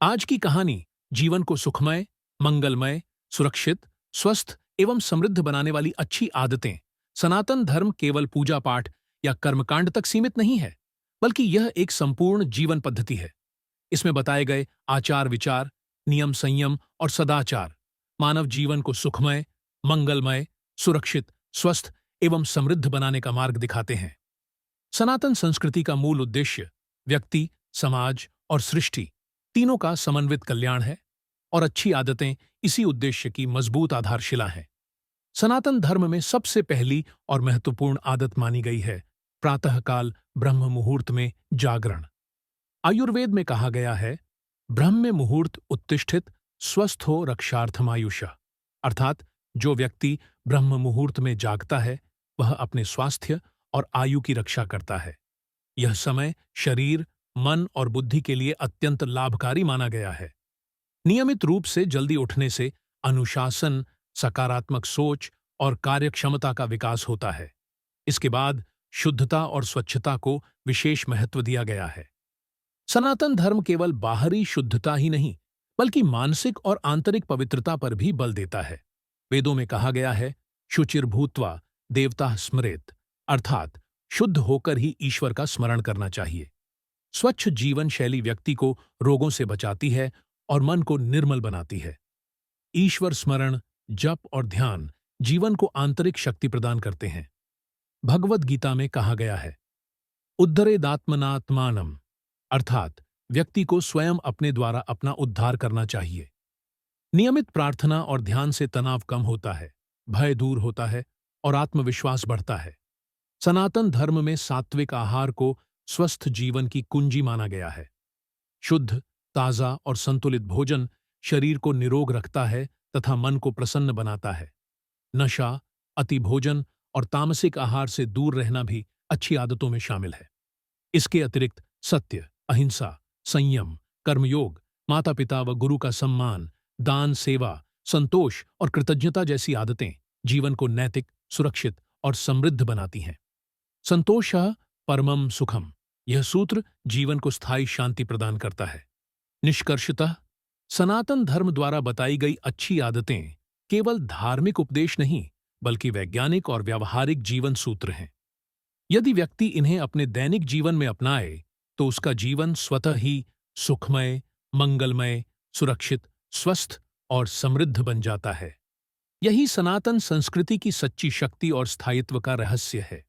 आज की कहानी जीवन को सुखमय, मंगलमय, सुरक्षित, स्वस्थ एवं समृद्ध बनाने वाली अच्छी आदतें। सनातन धर्म केवल पूजा पाठ या कर्मकांड तक सीमित नहीं है, बल्कि यह एक संपूर्ण जीवन पद्धति है। इसमें बताए गए आचार विचार, नियम संयम और सदाचार मानव जीवन को सुखमय, मंगलमय, सुरक्षित, स्वस्थ एवं समृद्ध बनाने का मार्ग दिखाते हैं। सनातन संस्कृति का मूल उद्देश्य व्यक्ति, समाज और सृष्टि तीनों का समन्वित कल्याण है, और अच्छी आदतें इसी उद्देश्य की मजबूत आधारशिला हैं। सनातन धर्म में सबसे पहली और महत्वपूर्ण आदत मानी गई है प्रातःकाल ब्रह्म मुहूर्त में जागरण। आयुर्वेद में कहा गया है, ब्रह्म मुहूर्त उत्तिष्ठित स्वस्थो रक्षार्थमायुषा, अर्थात जो व्यक्ति ब्रह्म मुहूर्त में जागता है वह अपने स्वास्थ्य और आयु की रक्षा करता है। यह समय शरीर, मन और बुद्धि के लिए अत्यंत लाभकारी माना गया है। नियमित रूप से जल्दी उठने से अनुशासन, सकारात्मक सोच और कार्यक्षमता का विकास होता है। इसके बाद शुद्धता और स्वच्छता को विशेष महत्व दिया गया है। सनातन धर्म केवल बाहरी शुद्धता ही नहीं, बल्कि मानसिक और आंतरिक पवित्रता पर भी बल देता है। वेदों में कहा गया है, शुचिर्भूत्वा देवता स्मरेत, अर्थात शुद्ध होकर ही ईश्वर का स्मरण करना चाहिए। स्वच्छ जीवन शैली व्यक्ति को रोगों से बचाती है और मन को निर्मल बनाती है। ईश्वर स्मरण, जप और ध्यान जीवन को आंतरिक शक्ति प्रदान करते हैं। भगवद गीता में कहा गया है, उद्धरेदात्मनात्मानम, अर्थात व्यक्ति को स्वयं अपने द्वारा अपना उद्धार करना चाहिए। नियमित प्रार्थना और ध्यान से तनाव कम होता है, भय दूर होता है और आत्मविश्वास बढ़ता है। सनातन धर्म में सात्विक आहार को स्वस्थ जीवन की कुंजी माना गया है। शुद्ध, ताजा और संतुलित भोजन शरीर को निरोग रखता है तथा मन को प्रसन्न बनाता है। नशा, अति भोजन और तामसिक आहार से दूर रहना भी अच्छी आदतों में शामिल है। इसके अतिरिक्त सत्य, अहिंसा, संयम, कर्मयोग, माता पिता व गुरु का सम्मान, दान, सेवा, संतोष और कृतज्ञता जैसी आदतें जीवन को नैतिक, सुरक्षित और समृद्ध बनाती हैं। संतोषः परमम सुखम, यह सूत्र जीवन को स्थायी शांति प्रदान करता है। निष्कर्षतः सनातन धर्म द्वारा बताई गई अच्छी आदतें केवल धार्मिक उपदेश नहीं, बल्कि वैज्ञानिक और व्यावहारिक जीवन सूत्र हैं। यदि व्यक्ति इन्हें अपने दैनिक जीवन में अपनाए तो उसका जीवन स्वतः ही सुखमय, मंगलमय, सुरक्षित, स्वस्थ और समृद्ध बन जाता है। यही सनातन संस्कृति की सच्ची शक्ति और स्थायित्व का रहस्य है।